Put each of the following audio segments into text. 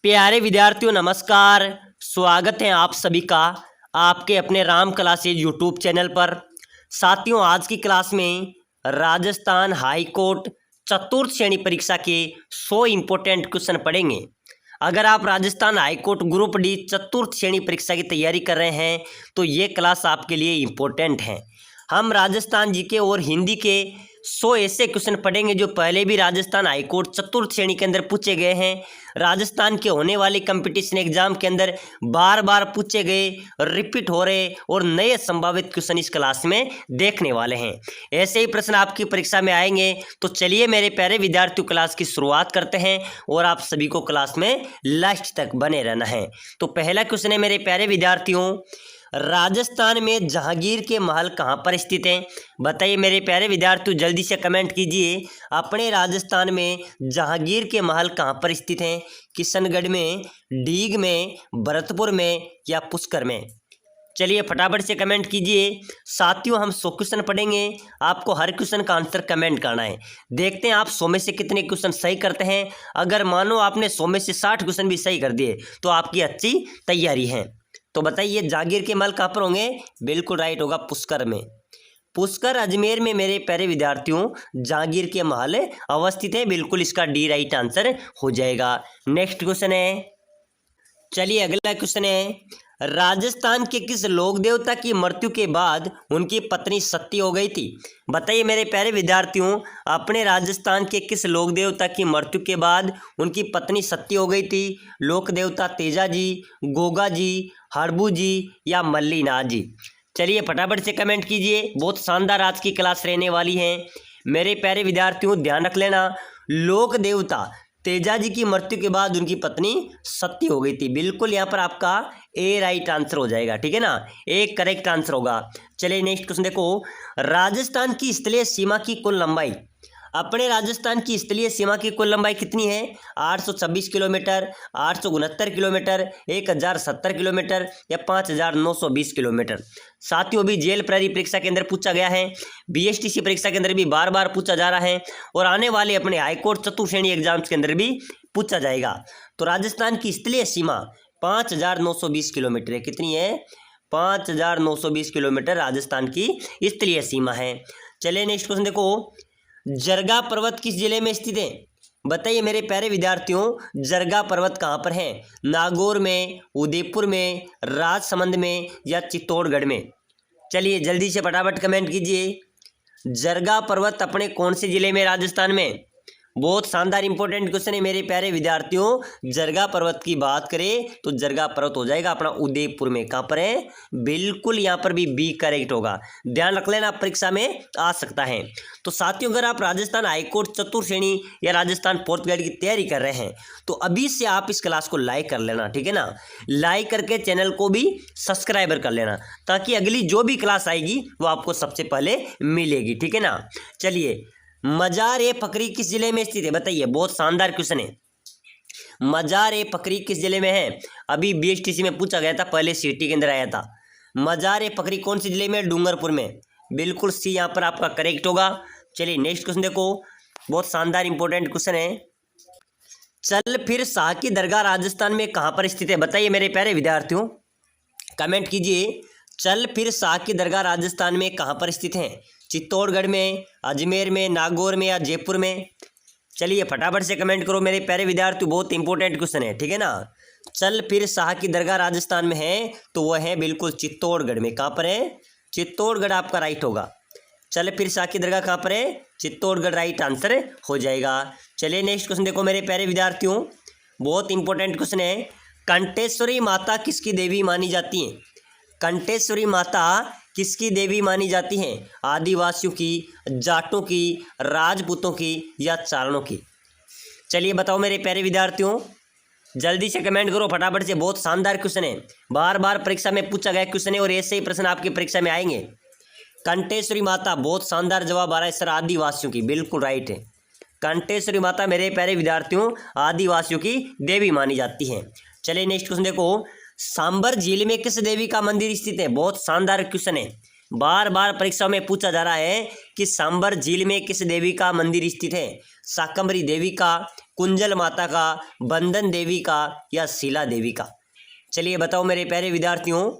प्यारे विद्यार्थियों नमस्कार। स्वागत है आप सभी का आपके अपने राम क्लासेज यूट्यूब चैनल पर। साथियों आज की क्लास में राजस्थान हाई कोर्ट चतुर्थ श्रेणी परीक्षा के 100 इम्पोर्टेंट क्वेश्चन पढ़ेंगे। अगर आप Rajasthan high court group D चतुर्थ श्रेणी परीक्षा की तैयारी कर रहे हैं तो ये क्लास आपके लिए इम्पोर्टेंट है। हम राजस्थान जीके और हिंदी के 100 ऐसे क्वेश्चन पढ़ेंगे जो पहले भी राजस्थान हाईकोर्ट चतुर्थ श्रेणी के अंदर पूछे गए हैं। राजस्थान के होने वाले कंपटीशन एग्जाम के अंदर बार बार पूछे गए, रिपीट हो रहे और नए संभावित क्वेश्चन इस क्लास में देखने वाले हैं। ऐसे ही प्रश्न आपकी परीक्षा में आएंगे। तो चलिए मेरे प्यारे विद्यार्थियों क्लास की शुरुआत करते हैं और आप सभी को क्लास में लास्ट तक बने रहना है। तो पहला क्वेश्चन है मेरे प्यारे विद्यार्थियों, राजस्थान में जहांगीर के महल कहाँ पर स्थित हैं? बताइए मेरे प्यारे विद्यार्थियों, जल्दी से कमेंट कीजिए। अपने राजस्थान में जहांगीर के महल कहाँ पर स्थित हैं? किशनगढ़ में, डीग में, भरतपुर में या पुष्कर में? चलिए फटाफट से कमेंट कीजिए। साथियों हम 100 क्वेश्चन पढ़ेंगे, आपको हर क्वेश्चन का आंसर कमेंट करना है। देखते हैं आप 100 में से कितने क्वेश्चन सही करते हैं। अगर मानो आपने 100 में से 60 क्वेश्चन भी सही कर दिए तो आपकी अच्छी तैयारी है। तो बताइए जहांगीर के महल कहाँ पर होंगे? बिल्कुल राइट होगा पुष्कर में। पुष्कर अजमेर में मेरे प्यारे विद्यार्थियों जहांगीर के महल अवस्थित है। बिल्कुल इसका डी राइट आंसर हो जाएगा। नेक्स्ट क्वेश्चन है, चलिए अगला क्वेश्चन है, राजस्थान के किस लोक देवता की मृत्यु के बाद उनकी पत्नी सती हो गई थी? बताइए मेरे प्यारे विद्यार्थियों, अपने राजस्थान के किस लोक देवता की मृत्यु के बाद उनकी पत्नी सती हो गई थी? लोक देवता तेजा जी, गोगा जी, हड़बू जी या मल्लीनाथ जी? चलिए फटाफट से कमेंट कीजिए। बहुत शानदार आज की क्लास रहने वाली है मेरे प्यारे विद्यार्थियों। ध्यान रख लेना, लोक देवता तेजा जी की मृत्यु के बाद उनकी पत्नी सती हो गई थी। बिल्कुल यहाँ पर आपका ए राइट आंसर हो जाएगा, ठीक है ना, एक करेक्ट आंसर होगा। चलिए नेक्स्ट क्वेश्चन देखो, राजस्थान की स्थलीय सीमा की कुल लंबाई। अपने राजस्थान की स्थलीय सीमा की कुल लंबाई कितनी है? 826 किलोमीटर, 869 किलोमीटर, 1070 किलोमीटर या 5920 किलोमीटर? साथियों भी जेल प्रहरी परीक्षा के अंदर पूछा गया है, बीएसटीसी परीक्षा के अंदर भी बार बार पूछा जा रहा है और आने वाले अपने हाईकोर्ट चतुर्थ श्रेणी एग्जाम्स के अंदर भी पूछा जाएगा। तो राजस्थान की स्थलीय सीमा 5920 किलोमीटर है। कितनी है? 5920 किलोमीटर राजस्थान की स्थलीय सीमा है। चलिए नेक्स्ट क्वेश्चन देखो, जरगा पर्वत किस जिले में स्थित है? बताइए मेरे प्यारे विद्यार्थियों, जरगा पर्वत कहाँ पर है? नागौर में, उदयपुर में, राजसमंद में या चित्तौड़गढ़ में? चलिए जल्दी से फटाफट कमेंट कीजिए। जरगा पर्वत अपने कौन से जिले में राजस्थान में? बहुत शानदार इंपॉर्टेंट क्वेश्चन है मेरे प्यारे विद्यार्थियों। जरगा पर्वत की बात करें तो जरगा पर्वत हो जाएगा अपना उदयपुर में। कहाँ पर है? बिल्कुल यहाँ पर भी बी करेक्ट होगा। ध्यान रख लेना, परीक्षा में आ सकता है। तो साथियों अगर आप राजस्थान हाईकोर्ट चतुर्थ श्रेणी या राजस्थान फोर्थ ग्रेड की तैयारी कर रहे हैं तो अभी से आप इस क्लास को लाइक कर लेना, ठीक है ना। लाइक करके चैनल को भी सब्सक्राइबर कर लेना ताकि अगली जो भी क्लास आएगी वो आपको सबसे पहले मिलेगी, ठीक है ना। चलिए मजार ए फकरी किस जिले में स्थित है? बताइए, बहुत शानदार क्वेश्चन है। मजार ए फकरी किस जिले में है? अभी बीएसटीसी में पूछा गया था, पहले सीटी के अंदर आया था। मजार ए फकरी कौन से जिले में? डूंगरपुर में। बिल्कुल सी यहाँ पर आपका करेक्ट होगा। चलिए नेक्स्ट क्वेश्चन देखो, बहुत शानदार इंपॉर्टेंट क्वेश्चन है। चल फिर शाह की दरगाह राजस्थान में कहाँ पर स्थित है? बताइए मेरे प्यारे विद्यार्थियों, कमेंट कीजिए। चल फिर शाह की दरगाह राजस्थान में कहाँ पर स्थित है? चित्तौड़गढ़ में, अजमेर में, नागौर में या जयपुर में? चलिए फटाफट से कमेंट करो मेरे प्यारे विद्यार्थियों, बहुत इंपॉर्टेंट क्वेश्चन है, ठीक है ना। चल फिर शाह की दरगाह राजस्थान में है तो वह है बिल्कुल चित्तौड़गढ़ में। कहाँ पर है? चित्तौड़गढ़ आपका राइट होगा। चल फिर शाह की दरगाह कहाँ पर है? चित्तौड़गढ़ राइट आंसर हो जाएगा। चलिए नेक्स्ट क्वेश्चन देखो मेरे प्यारे विद्यार्थियों, बहुत इंपॉर्टेंट क्वेश्चन है। कंटेश्वरी माता किसकी देवी मानी जाती है? कंटेश्वरी माता किसकी देवी मानी जाती हैं? आदिवासियों की, जाटों की, राजपूतों की या चारणों की? चलिए बताओ मेरे प्यारे विद्यार्थियों, जल्दी से कमेंट करो फटाफट से। बहुत शानदार क्वेश्चन है, बार बार परीक्षा में पूछा गया क्वेश्चन है और ऐसे ही प्रश्न आपकी परीक्षा में आएंगे। कंटेश्वरी माता, बहुत शानदार जवाब आ रहा है सर, आदिवासियों की। बिल्कुल राइट है, कंटेश्वरी माता मेरे प्यारे विद्यार्थियों आदिवासियों की देवी मानी जाती हैं। चलिए नेक्स्ट क्वेश्चन देखो, सांबर झील में किस देवी का मंदिर स्थित है? बहुत शानदार क्वेश्चन है। बार बार परीक्षा में पूछा जा रहा है कि सांबर झील में किस देवी का मंदिर स्थित है? शाकंभरी देवी का, कुंजल माता का, बंदन देवी का या शीला देवी का? चलिए बताओ मेरे प्यारे विद्यार्थियों,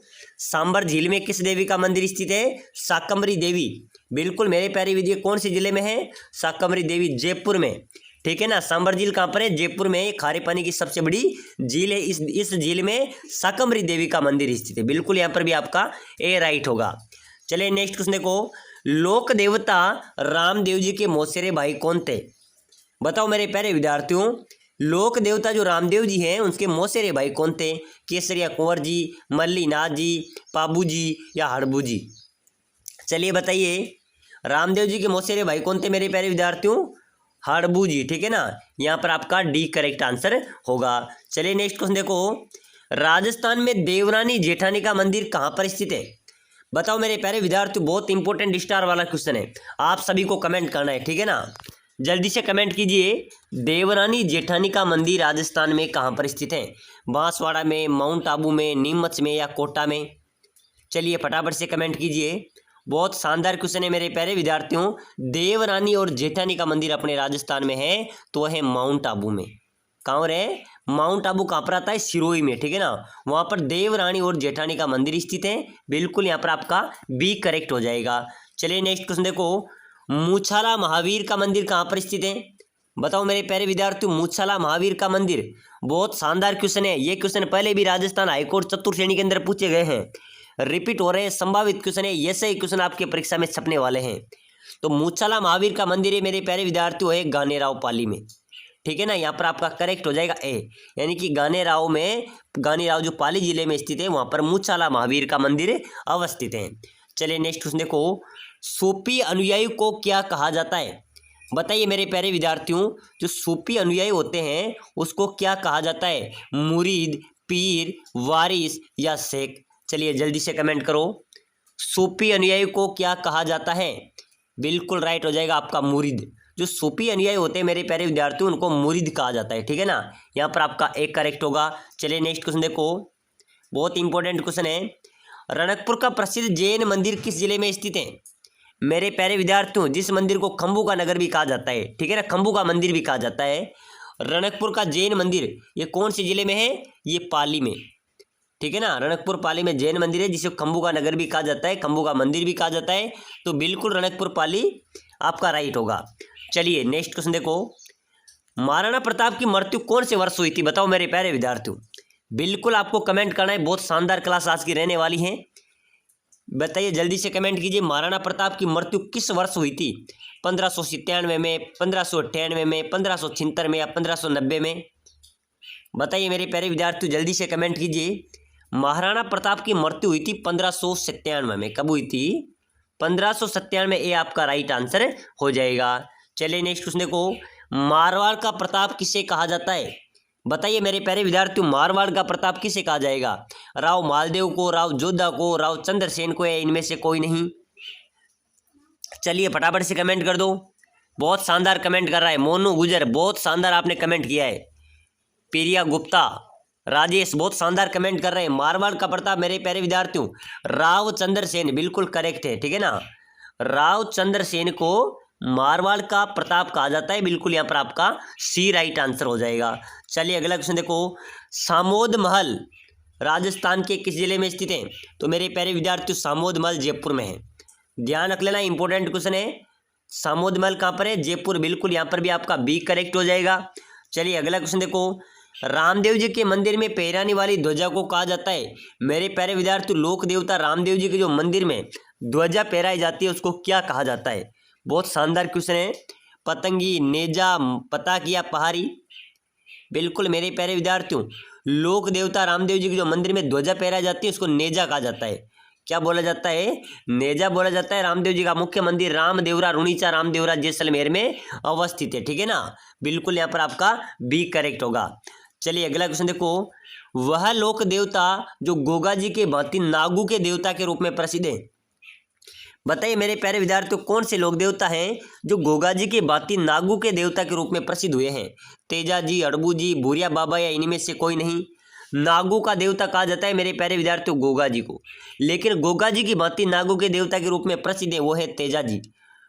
सांबर झील में किस देवी का मंदिर स्थित है? शाकंभरी देवी। बिल्कुल मेरे प्यारे विद्यार्थी, कौन सी जिले में है? शाकंभरी देवी, जयपुर में। ठीक है ना। सांबर झील कहाँ पर है? जयपुर में। खारे पानी की सबसे बड़ी झील है। इस झील में शाकंभरी देवी का मंदिर स्थित है। बिल्कुल यहाँ पर भी आपका ए राइट होगा। चलिए नेक्स्ट क्वेश्चन देखो, लोक देवता रामदेव जी के मौसेरे भाई कौन थे? बताओ मेरे प्यारे विद्यार्थियों, लोक देवता जो रामदेव जी हैं उनके मौसेरे भाई कौन थे? केसरिया कुंवर जी, मल्लीनाथ जी, पाबू जी या हड़बू जी? चलिए बताइए, रामदेव जी के मौसेरे भाई कौन थे मेरे प्यारे विद्यार्थियों? हड़बू जी। ठीक है ना। यहाँ पर आपका डी करेक्ट आंसर होगा। चलिए नेक्स्ट क्वेश्चन देखो, राजस्थान में देवरानी जेठानी का मंदिर कहाँ पर स्थित है? बताओ मेरे प्यारे विद्यार्थियों, बहुत इंपॉर्टेंट स्टार वाला क्वेश्चन है, आप सभी को कमेंट करना है। ठीक है ना, जल्दी से कमेंट कीजिए। देवरानी जेठानी का मंदिर राजस्थान में कहाँ पर स्थित है? बांसवाड़ा में, माउंट आबू में, नीमच में या कोटा में? चलिए फटाफट से कमेंट कीजिए। बहुत शानदार क्वेश्चन है मेरे प्यारे विद्यार्थियों। देवरानी और जेठानी का मंदिर अपने राजस्थान में है, तो वह है माउंट आबू में। कहाँ है? माउंट आबू कहाँ पर आता है? सिरोही में। ठीक है ना। वहाँ पर देवरानी और जेठानी का मंदिर स्थित है। बिल्कुल यहाँ पर आपका बी करेक्ट हो जाएगा। चलिए नेक्स्ट क्वेश्चन देखो, मूछाला महावीर का मंदिर कहाँ पर स्थित है? बताओ मेरे प्यारे विद्यार्थियों, मूछाला महावीर का मंदिर। बहुत शानदार क्वेश्चन है। ये क्वेश्चन पहले भी राजस्थान हाईकोर्ट चतुर्थ श्रेणी के अंदर पूछे गए हैं, रिपीट हो रहे हैं, संभावित क्वेश्चन है, ये सही क्वेश्चन आपके परीक्षा में छपने वाले हैं। तो मूछाला महावीर का मंदिर है मेरे प्यारे विद्यार्थियों है गानेराव पाली में। ठीक है ना। यहाँ पर आपका करेक्ट हो जाएगा ए, यानी कि गानेराव में, गानेराव जो पाली जिले में स्थित है, वहाँ पर मूछाला महावीर का मंदिर अवस्थित है। चलिए नेक्स्ट क्वेश्चन देखो, सूफी अनुयायी को क्या कहा जाता है? बताइए मेरे प्यारे विद्यार्थियों, जो सूफी अनुयायी होते हैं उसको क्या कहा जाता है? मुरीद, पीर, वारिस या शेख? चलिए जल्दी से कमेंट करो। सूफी अनुयायी को क्या कहा जाता है? बिल्कुल राइट हो जाएगा आपका मुरीद। जो सूफी अनुयायी होते हैं मेरे प्यारे विद्यार्थियों, उनको मुरीद कहा जाता है। ठीक है ना। यहाँ पर आपका एक करेक्ट होगा। चलिए नेक्स्ट क्वेश्चन देखो, बहुत इंपॉर्टेंट क्वेश्चन है। रणकपुर का प्रसिद्ध जैन मंदिर किस जिले में स्थित है? मेरे प्यारे विद्यार्थियों, जिस मंदिर को खम्बू का नगर भी कहा जाता है, ठीक है ना, खम्बू का मंदिर भी कहा जाता है, रणकपुर का जैन मंदिर ये कौन से जिले में है? ये पाली में। ठीक है ना। रणकपुर पाली में जैन मंदिर है, जिसे खम्बू का नगर भी कहा जाता है, खम्बू का मंदिर भी कहा जाता है। तो बिल्कुल रणकपुर पाली आपका राइट होगा। चलिए नेक्स्ट क्वेश्चन देखो, महाराणा प्रताप की मृत्यु कौन से वर्ष हुई थी? बताओ मेरे प्यारे विद्यार्थियों। बिल्कुल आपको कमेंट करना है, बहुत शानदार क्लास आज की रहने वाली है। बताइए जल्दी से कमेंट कीजिए, महाराणा प्रताप की मृत्यु किस वर्ष हुई थी? 1597 में, 1598 में, 1576 में या 1590 में? बताइए मेरे प्यारे विद्यार्थियों, जल्दी से कमेंट कीजिए। महाराणा प्रताप की मृत्यु हुई थी 1597 में। कब हुई थी? 1597 में। ये आपका राइट आंसर हो जाएगा। चलिए नेक्स्ट क्वेश्चन देखो, मारवाड़ का प्रताप किसे कहा जाता है? बताइए मेरे प्यारे विद्यार्थियों, मारवाड़ का प्रताप किसे कहा जाएगा? राव मालदेव को, राव जोधा को, राव चंद्रसेन को, या इनमें से कोई नहीं? चलिए फटाफट से कमेंट कर दो। बहुत शानदार कमेंट कर रहा है मोनू गुजर, बहुत शानदार आपने कमेंट किया है। प्रिया गुप्ता, राजेश बहुत शानदार कमेंट कर रहे हैं। मारवाड़ का प्रताप मेरे प्यारे विद्यार्थियों राव चंद्रसेन, बिल्कुल करेक्ट है। ठीक है ना। राव चंद्रसेन को मारवाड़ का प्रताप कहा जाता है। बिल्कुल यहाँ पर आपका सी राइट आंसर हो जाएगा। चलिए अगला क्वेश्चन देखो, सामोद महल राजस्थान के किस जिले में स्थित है? तो मेरे प्यारे विद्यार्थियों सामोद महल जयपुर में है। ध्यान रख लेना, इंपॉर्टेंट क्वेश्चन है। सामोद महल कहाँ पर है? जयपुर। बिल्कुल यहाँ पर भी आपका बी करेक्ट हो जाएगा। चलिए अगला क्वेश्चन देखो, रामदेव जी के मंदिर में फहराने वाली ध्वजा को कहा जाता है? मेरे प्यारे विद्यार्थियों, लोक देवता रामदेव जी के जो मंदिर में ध्वजा फहराई जाती है उसको क्या कहा जाता है? बहुत शानदार क्वेश्चन है। पतंगी, नेजा, पताक या पहाड़ी? बिल्कुल मेरे प्यारे विद्यार्थियों, लोक देवता रामदेव जी के जो मंदिर में ध्वजा फहराई जाती है उसको नेजा कहा जाता है। क्या बोला जाता है? नेजा बोला जाता है। रामदेव जी का मुख्य मंदिर रामदेवरा, रुणीचा रामदेवरा जैसलमेर में अवस्थित है। ठीक है ना। बिल्कुल यहाँ पर आपका बी करेक्ट होगा। चलिए अगला क्वेश्चन देखो, वह लोक देवता जो गोगा जी के भांति नागू के देवता के रूप में प्रसिद्ध है? बताइए मेरे प्यारे विद्यार्थियों, कौन से लोक देवता हैं जो गोगा जी के भांति नागू के देवता के रूप में प्रसिद्ध हुए हैं? तेजा जी, अड़बू जी, भूरिया बाबा या इनमें से कोई नहीं? नागों का देवता कहा जाता है मेरे प्यारे विद्यार्थियों गोगा जी को, लेकिन गोगा जी की भांति नागों के देवता के रूप में प्रसिद्ध है वो है तेजा जी,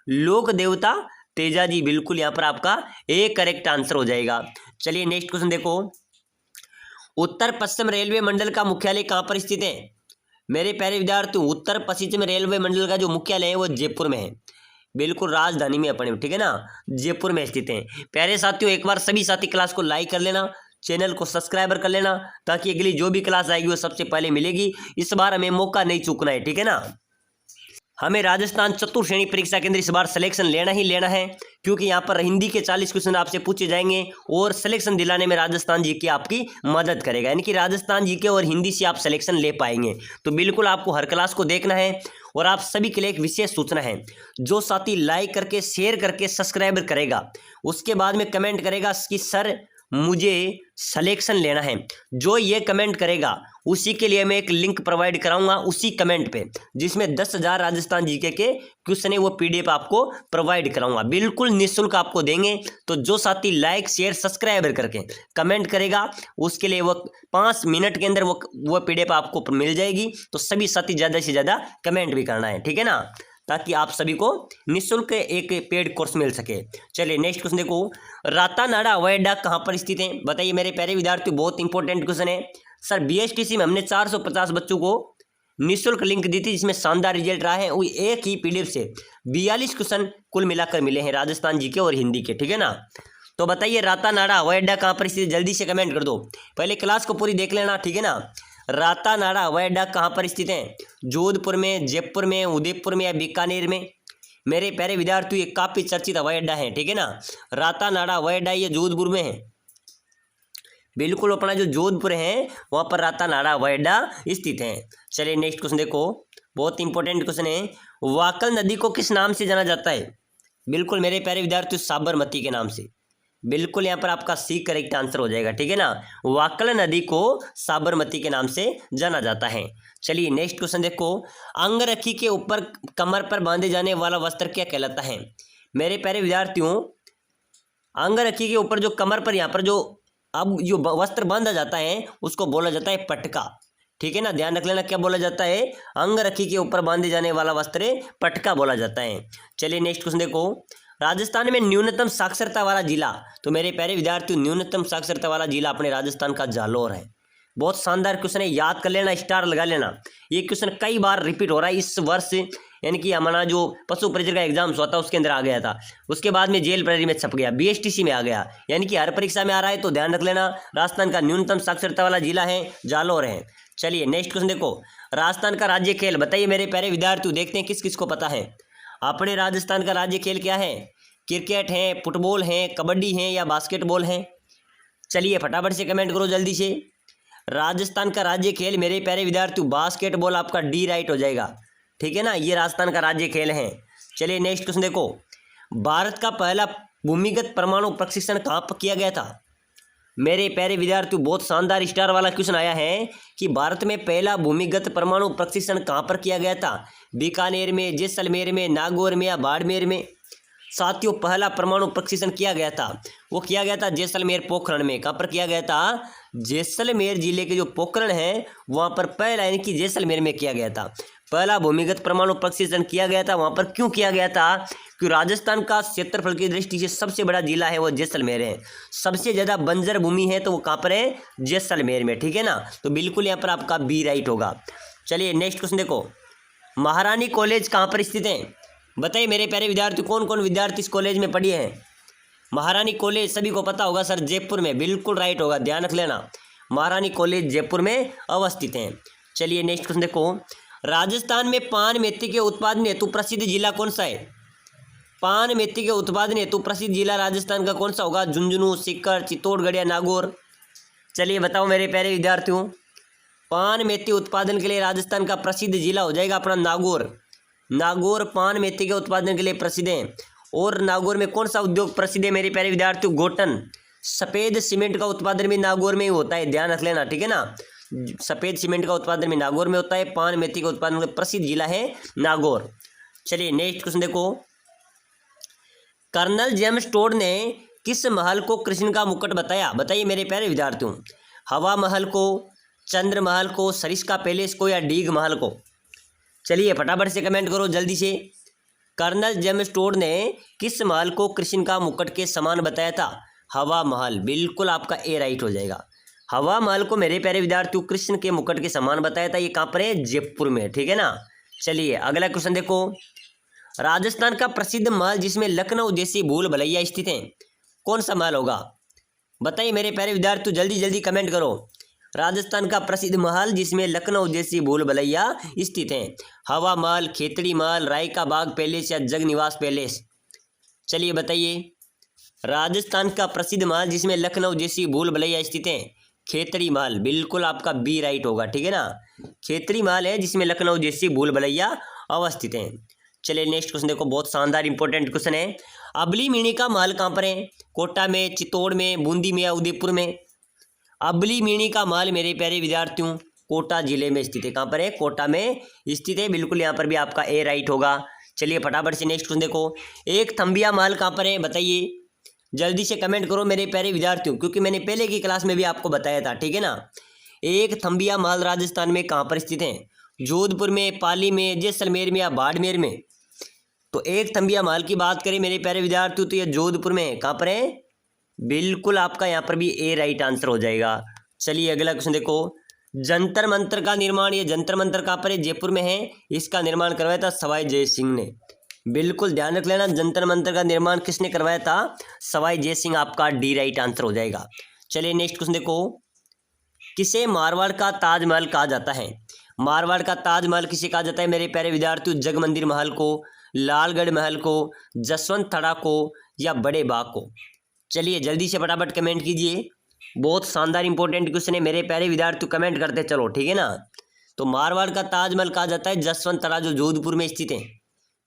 लोक देवता तेजा जी। बिल्कुल यहाँ पर आपका एक करेक्ट आंसर हो जाएगा। चलिए नेक्स्ट क्वेश्चन देखो, उत्तर पश्चिम रेलवे मंडल का मुख्यालय कहाँ पर स्थित है? मेरे प्यारे विद्यार्थियों उत्तर पश्चिम रेलवे मंडल का जो मुख्यालय है वो जयपुर में है, बिल्कुल राजधानी में अपने, ठीक है ना, जयपुर में स्थित है। प्यारे साथियों एक बार सभी साथी क्लास को लाइक कर लेना, चैनल को सब्सक्राइबर कर लेना, ताकि अगली जो भी क्लास आएगी वो सबसे पहले मिलेगी। इस बार हमें मौका नहीं चूकना है, ठीक है ना। हमें राजस्थान चतुर्श्रेणी परीक्षा के अंदर इस बार सिलेक्शन लेना ही लेना है, क्योंकि यहाँ पर हिंदी के 40 क्वेश्चन आपसे पूछे जाएंगे और सिलेक्शन दिलाने में राजस्थान जीके आपकी मदद करेगा, यानी कि राजस्थान जीके और हिंदी से आप सिलेक्शन ले पाएंगे। तो बिल्कुल आपको हर क्लास को देखना है और आप सभी के लिए एक विशेष सूचना है, जो साथी लाइक करके शेयर करके सब्सक्राइबर करेगा उसके बाद में कमेंट करेगा कि सर मुझे सिलेक्शन लेना है, जो ये कमेंट करेगा उसी के लिए मैं एक लिंक प्रोवाइड कराऊंगा उसी कमेंट पे, जिसमें 10,000 राजस्थान जीके के क्वेश्चन है वो पीडीएफ आपको प्रोवाइड कराऊंगा, बिल्कुल निःशुल्क आपको देंगे। तो जो साथी लाइक शेयर सब्सक्राइबर करके कमेंट करेगा उसके लिए वो 5 मिनट के अंदर वो पीडीएफ आपको मिल जाएगी। तो सभी साथी ज़्यादा से ज़्यादा कमेंट भी करना है, ठीक है ना, ताकि आप सभी को निःशुल्क एक पेड कोर्स मिल सके। चलिए नेक्स्ट क्वेश्चन देखो, रातानाडा हवाई अड्डा कहाँ पर स्थित है? बताइए मेरे प्यारे विद्यार्थियों, बहुत इंपॉर्टेंट क्वेश्चन है। सर बीएसटीसी में हमने 450 बच्चों को निःशुल्क लिंक दी थी, जिसमें शानदार रिजल्ट रहा है। वो एक ही पीडीएफ से 42 क्वेश्चन कुल मिलाकर मिले हैं राजस्थान जी के और हिंदी के, ठीक है ना। तो बताइए रातानाडा हवाई अड्डा कहाँ पर स्थित है? जल्दी से कमेंट कर दो, पहले क्लास को पूरी देख लेना, ठीक है ना। रातानाडा हवाई अड्डा कहाँ पर स्थित है? जोधपुर में, जयपुर में, उदयपुर में या बीकानेर में? मेरे प्यारे विद्यार्थियों ये काफ़ी चर्चित हवाई अड्डा है, ठीक है ना। रातानाडा हवाई अड्डा ये जोधपुर में है, बिल्कुल अपना जो जोधपुर है वहाँ पर रातानाडा हवाई अड्डा स्थित है। चलिए नेक्स्ट क्वेश्चन देखो, बहुत इंपॉर्टेंट क्वेश्चन है। वाकल नदी को किस नाम से जाना जाता है? बिल्कुल मेरे प्यारे विद्यार्थियों साबरमती के नाम से, बिल्कुल यहाँ पर आपका सी करेक्ट आंसर हो जाएगा, ठीक है ना। वाकल नदी को साबरमती के नाम से जाना जाता है। चलिए नेक्स्ट क्वेश्चन देखो, अंगरखी के ऊपर कमर पर बांधे जाने वाला वस्त्र क्या कहलाता है? मेरे प्यारे विद्यार्थियों अंगरखी के ऊपर जो कमर पर यहाँ पर जो अब जो वस्त्र बांधा जाता है उसको बोला जाता है पटका, ठीक है ना, ध्यान रख लेना क्या बोला जाता है? अंगरखी के ऊपर बांधे जाने वाला वस्त्र पटका बोला जाता है। चलिए नेक्स्ट क्वेश्चन देखो, राजस्थान में न्यूनतम साक्षरता वाला जिला? तो मेरे प्यारे विद्यार्थियों न्यूनतम साक्षरता वाला जिला अपने राजस्थान का जालोर है। बहुत शानदार क्वेश्चन है, याद कर लेना, स्टार लगा लेना। ये क्वेश्चन कई बार रिपीट हो रहा है इस वर्ष, यानी कि हमारा जो पशु परिचय का एग्जाम हुआ था उसके अंदर आ गया था, उसके बाद में जेल प्रहरी में छप गया, बीएसटीसी में आ गया, यानी कि हर परीक्षा में आ रहा है। तो ध्यान रख लेना, राजस्थान का न्यूनतम साक्षरता वाला जिला है जालोर है। चलिए नेक्स्ट क्वेश्चन देखो, राजस्थान का राज्य खेल? बताइए मेरे प्यारे विद्यार्थियों, देखते हैं किस किस को पता है। अपने राजस्थान का राज्य खेल क्या है? क्रिकेट है, फुटबॉल है, कबड्डी है या बास्केटबॉल है? चलिए फटाफट से कमेंट करो जल्दी से। राजस्थान का राज्य खेल मेरे प्यारे विद्यार्थियों बास्केटबॉल, आपका डी राइट हो जाएगा, ठीक है ना, ये राजस्थान का राज्य खेल है। चलिए नेक्स्ट क्वेश्चन देखो, भारत का पहला भूमिगत परमाणु प्रशिक्षण कहाँ पर किया गया था? मेरे प्यारे विद्यार्थियों बहुत शानदार स्टार वाला क्वेश्चन आया है कि भारत में पहला भूमिगत परमाणु प्रशिक्षण कहाँ पर किया गया था? बीकानेर में, जैसलमेर में, नागौर में या बाड़मेर में? साथियों पहला परमाणु प्रशिक्षण किया गया था, वो किया गया था जैसलमेर पोखरण में। कहाँ पर किया गया था? जैसलमेर जिले के जो पोखरण है वहाँ पर पहला, यानी कि जैसलमेर में किया गया था। पहला भूमिगत परमाणु प्रशिक्षण किया गया था वहाँ पर। क्यों किया गया था? क्योंकि राजस्थान का क्षेत्रफल की दृष्टि से सबसे बड़ा जिला है वो जैसलमेर है, सबसे ज़्यादा बंजर भूमि है तो वो कहाँ पर है? जैसलमेर में, ठीक है ना। तो बिल्कुल यहाँ पर आपका बी राइट होगा। चलिए नेक्स्ट क्वेश्चन देखो, महारानी कॉलेज कहाँ पर स्थित है? बताइए मेरे प्यारे विद्यार्थी, कौन कौन विद्यार्थी इस कॉलेज में पढ़े हैं? महारानी कॉलेज सभी को पता होगा सर, जयपुर में, बिल्कुल राइट होगा, ध्यान रख लेना, महारानी कॉलेज जयपुर में अवस्थित हैं। चलिए नेक्स्ट क्वेश्चन देखो, राजस्थान में पान मेथी के उत्पादन हेतु प्रसिद्ध जिला कौन सा है? पान मेथी के उत्पादन हेतु प्रसिद्ध जिला राजस्थान का कौन सा होगा? झुंझुनू, सीकर, चित्तौड़गढ़ या नागौर? चलिए बताओ मेरे प्यारे विद्यार्थियों, पान मेथी उत्पादन के लिए राजस्थान का प्रसिद्ध जिला हो जाएगा अपना नागौर। नागौर पान मेथी के उत्पादन के लिए प्रसिद्ध है। और नागौर में कौन सा उद्योग प्रसिद्ध है मेरे प्यारे विद्यार्थियों? गोटन, सफ़ेद सीमेंट का उत्पादन भी नागौर में ही होता है, ध्यान रख लेना, ठीक है ना। सफ़ेद सीमेंट का उत्पादन भी नागौर में होता है। पान मेथी का उत्पादन का प्रसिद्ध जिला है नागौर। चलिए नेक्स्ट क्वेश्चन देखो, कर्नल जेम्स टोड ने किस महल को कृष्ण का मुकुट बताया? बताइए मेरे प्यारे विद्यार्थियों, हवा महल को, चंद्र महल को, सरिस्का पैलेस को या डीग महल को? चलिए फटाफट से कमेंट करो जल्दी से। कर्नल जेम्स टोड ने किस महल को कृष्ण का मुकुट के समान बताया था? हवा महल, बिल्कुल आपका ए राइट हो जाएगा। हवा महल को मेरे प्यारे विद्यार्थियों कृष्ण के मुकुट के समान बताया था। ये कहाँ पर है? जयपुर में, ठीक है ना। चलिए अगला क्वेश्चन देखो। राजस्थान का प्रसिद्ध महल जिसमें लखनऊ जैसी भूल भुलैया स्थित है, कौन सा महल होगा? बताइए मेरे प्यारे विद्यार्थियों, जल्दी जल्दी कमेंट करो। राजस्थान का प्रसिद्ध महल जिसमें लखनऊ जैसी भूल भुलैया स्थित है। हवा महल, खेतड़ी महल, राय का बाग पैलेस या जगनिवास पैलेस? चलिए बताइए। राजस्थान का प्रसिद्ध महल जिसमें लखनऊ जैसी भूल भुलैया स्थित है, खेतड़ी महल, बिल्कुल आपका बी राइट होगा, ठीक है ना। खेतड़ी महल है जिसमें लखनऊ जैसी भूल भुलैया अवस्थित है। चलिए नेक्स्ट क्वेश्चन देखो, बहुत शानदार इंपॉर्टेंट क्वेश्चन है। अबली मिनी का महल कहाँ पर है? कोटा में, चित्तौड़ में, बूंदी में या उदयपुर में? अबली मिनी का महल मेरे प्यारे विद्यार्थियों कोटा जिले में स्थित है। कहाँ पर है? कोटा में स्थित है, बिल्कुल यहाँ पर भी आपका ए राइट होगा। चलिए फटाफट से नेक्स्ट क्वेश्चन देखो। एक थम्बिया महल कहाँ पर है? बताइए जल्दी से कमेंट करो मेरे प्यारे विद्यार्थियों, क्योंकि मैंने पहले की क्लास में भी आपको बताया था, ठीक है ना। एक थम्बिया महल राजस्थान में कहाँ पर स्थित है? जोधपुर में, पाली में, जैसलमेर में या बाड़मेर में? तो एक थम्बिया महल की बात करें मेरे प्यारे विद्यार्थियों तो ये जोधपुर में। कहाँ पर है? बिल्कुल आपका यहाँ पर भी ए राइट आंसर हो जाएगा। चलिए अगला क्वेश्चन देखो। जंतर मंतर का निर्माण, ये जंतर मंतर कहाँ पर है? जयपुर में है। इसका निर्माण करवाया था सवाई जय सिंह ने, बिल्कुल ध्यान रख लेना। जंतर मंतर का निर्माण किसने करवाया था? सवाई जय सिंह, आपका डी राइट आंसर हो जाएगा। चलिए नेक्स्ट क्वेश्चन देखो। किसे मारवाड़ का ताजमहल कहा जाता है? मारवाड़ का ताजमहल किसे कहा जाता है मेरे प्यारे विद्यार्थियों? जगमंदिर महल को, लालगढ़ महल को, जसवंत थड़ा को या बड़े बाग को? चलिए जल्दी से फटाफट कमेंट कीजिए, बहुत शानदार इंपॉर्टेंट क्वेश्चन है मेरे प्यारे विद्यार्थियों, कमेंट करते चलो, ठीक है ना। तो मारवाड़ का ताजमहल कहा जाता है जसवंत थड़ा, जो जोधपुर में स्थित है।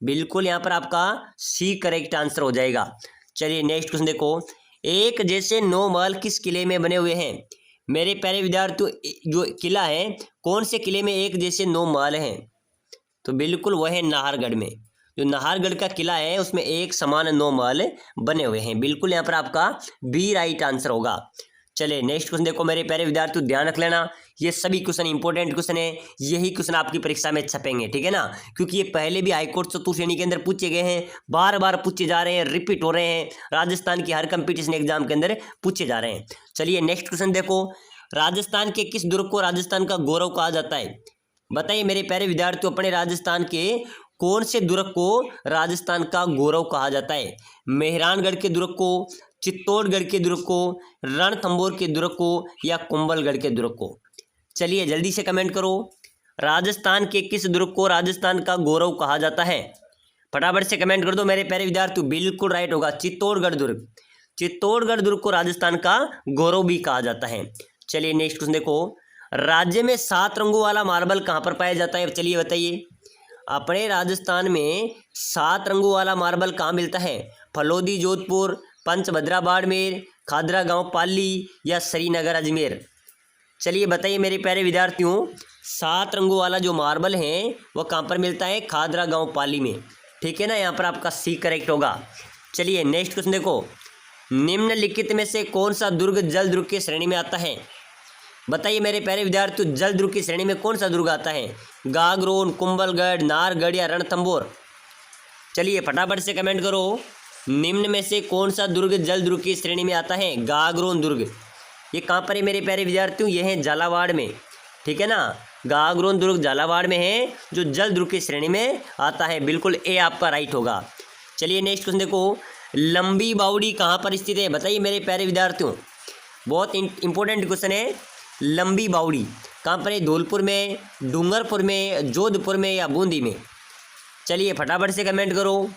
बिल्कुल यहाँ पर आपका सी करेक्ट आंसर हो जाएगा। चलिए नेक्स्ट क्वेश्चन देखो। एक जैसे 9 महल किस किले में बने हुए हैं? मेरे प्यारे विद्यार्थियों जो किला है, कौन से किले में एक जैसे 9 महल हैं? तो बिल्कुल वह है नाहरगढ़ में। जो नाहरगढ़ का किला है उसमें एक समान 9 महल बने हुए हैं, बिल्कुल यहाँ पर आपका बी राइट आंसर होगा। चलिए नेक्स्ट क्वेश्चन देखो मेरे प्यारे विद्यार्थियों, ध्यान रख लेना, ये सभी क्वेश्चन इंपॉर्टेंट क्वेश्चन है, यही क्वेश्चन आपकी परीक्षा में छपेंगे, ठीक है ना। क्योंकि ये पहले भी हाईकोर्ट चतुर्थ श्रेणी के अंदर पूछे गए हैं, बार बार पूछे जा रहे हैं, रिपीट हो रहे हैं, राजस्थान की हर कंपटीशन एग्जाम के अंदर पूछे जा रहे हैं। चलिए नेक्स्ट क्वेश्चन देखो। राजस्थान के किस दुर्ग को राजस्थान का गौरव कहा जाता है? बताइए मेरे प्यारे विद्यार्थियों, अपने राजस्थान के कौन से दुर्ग को राजस्थान का गौरव कहा जाता है? मेहरानगढ़ के दुर्ग को, चित्तौड़गढ़ के दुर्ग को, रणथंभौर के दुर्ग को या कुंभलगढ़ के दुर्ग को? चलिए जल्दी से कमेंट करो। राजस्थान के किस दुर्ग को राजस्थान का गौरव कहा जाता है? फटाफट से कमेंट कर दो मेरे प्यारे विद्यार्थियों, बिल्कुल राइट होगा, चित्तौड़गढ़ दुर्ग। चित्तौड़गढ़ दुर्ग को राजस्थान का गौरव भी कहा जाता है। चलिए नेक्स्ट क्वेश्चन देखो। राज्य में 7 रंगों वाला मार्बल कहाँ पर पाया जाता है? चलिए बताइए। अपने राजस्थान में 7 रंगों वाला मार्बल कहाँ मिलता है? फलोदी जोधपुर, पंचभद्रा बाड़मेर, खादरा गांव पाली या श्रीनगर अजमेर? चलिए बताइए मेरे प्यारे विद्यार्थियों, 7 रंगों वाला जो मार्बल है वो कहाँ पर मिलता है? खादरा गांव पाली में, ठीक है ना, यहाँ पर आपका सी करेक्ट होगा। चलिए नेक्स्ट क्वेश्चन देखो। निम्नलिखित में से कौन सा दुर्ग जल दुर्ग की श्रेणी में आता है? बताइए मेरे प्यारे विद्यार्थियों, जल दुर्ग की श्रेणी में कौन सा दुर्ग आता है? गागरोन, कुंभलगढ़, नाहरगढ़ या रणथंभौर? चलिए फटाफट से कमेंट करो। निम्न में से कौन सा दुर्ग जल दुर्ग की श्रेणी में आता है? गागरोन दुर्ग। ये कहाँ पर है मेरे प्यारे विद्यार्थियों? ये है झालावाड़ में, ठीक है ना। गागरोन दुर्ग झालावाड़ में है, जो जल दुर्ग की श्रेणी में आता है, बिल्कुल ए आपका राइट होगा। चलिए नेक्स्ट क्वेश्चन देखो। लंबी बावड़ी कहाँ पर स्थित है? बताइए मेरे प्यारे विद्यार्थियों, बहुत इंपॉर्टेंट क्वेश्चन है। लंबी बावड़ी कहाँ पर है? धौलपुर में, डूंगरपुर में, जोधपुर में या बूंदी में? चलिए फटाफट से कमेंट करो।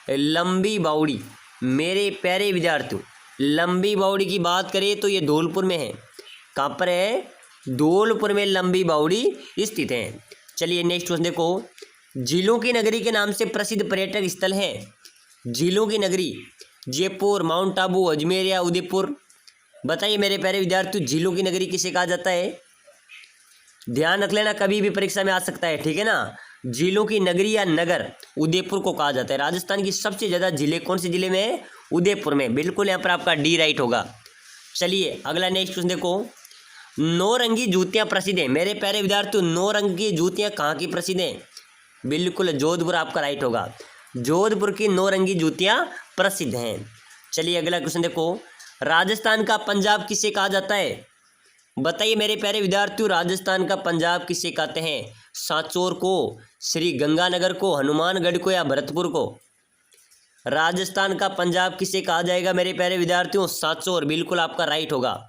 लंबी बावड़ी मेरे प्यारे विद्यार्थियों, लंबी बावड़ी की बात करें तो ये धौलपुर में है। कहाँ पर है? धौलपुर में लंबी बावड़ी स्थित है। चलिए नेक्स्ट क्वेश्चन देखो। झीलों की नगरी के नाम से प्रसिद्ध पर्यटक स्थल है? झीलों की नगरी जयपुर, माउंट आबू, अजमेर या उदयपुर? बताइए मेरे प्यारे विद्यार्थियों, झीलों की नगरी किसे कहा जाता है? ध्यान रख लेना, कभी भी परीक्षा में आ सकता है, ठीक है ना। झीलों की नगरी या नगर उदयपुर को कहा जाता है। राजस्थान की सबसे ज़्यादा झीलें कौन से जिले में है? उदयपुर में, बिल्कुल यहाँ पर आपका डी राइट होगा। चलिए अगला नेक्स्ट क्वेश्चन देखो। नौरंगी जूतियाँ प्रसिद्ध हैं मेरे प्यारे विद्यार्थियों, नौरंगी जूतियाँ कहाँ की प्रसिद्ध हैं? बिल्कुल जोधपुर आपका राइट होगा। जोधपुर की नौरंगी जूतियाँ प्रसिद्ध हैं। चलिए अगला क्वेश्चन देखो, राजस्थान का पंजाब किसे कहा जाता है? बताइए मेरे प्यारे विद्यार्थियों, राजस्थान का पंजाब किसे कहते हैं? सांचौर को, श्री गंगानगर को, हनुमानगढ़ को या भरतपुर को? राजस्थान का पंजाब किसे कहा जाएगा मेरे प्यारे विद्यार्थियों? सांचौर, बिल्कुल आपका राइट होगा।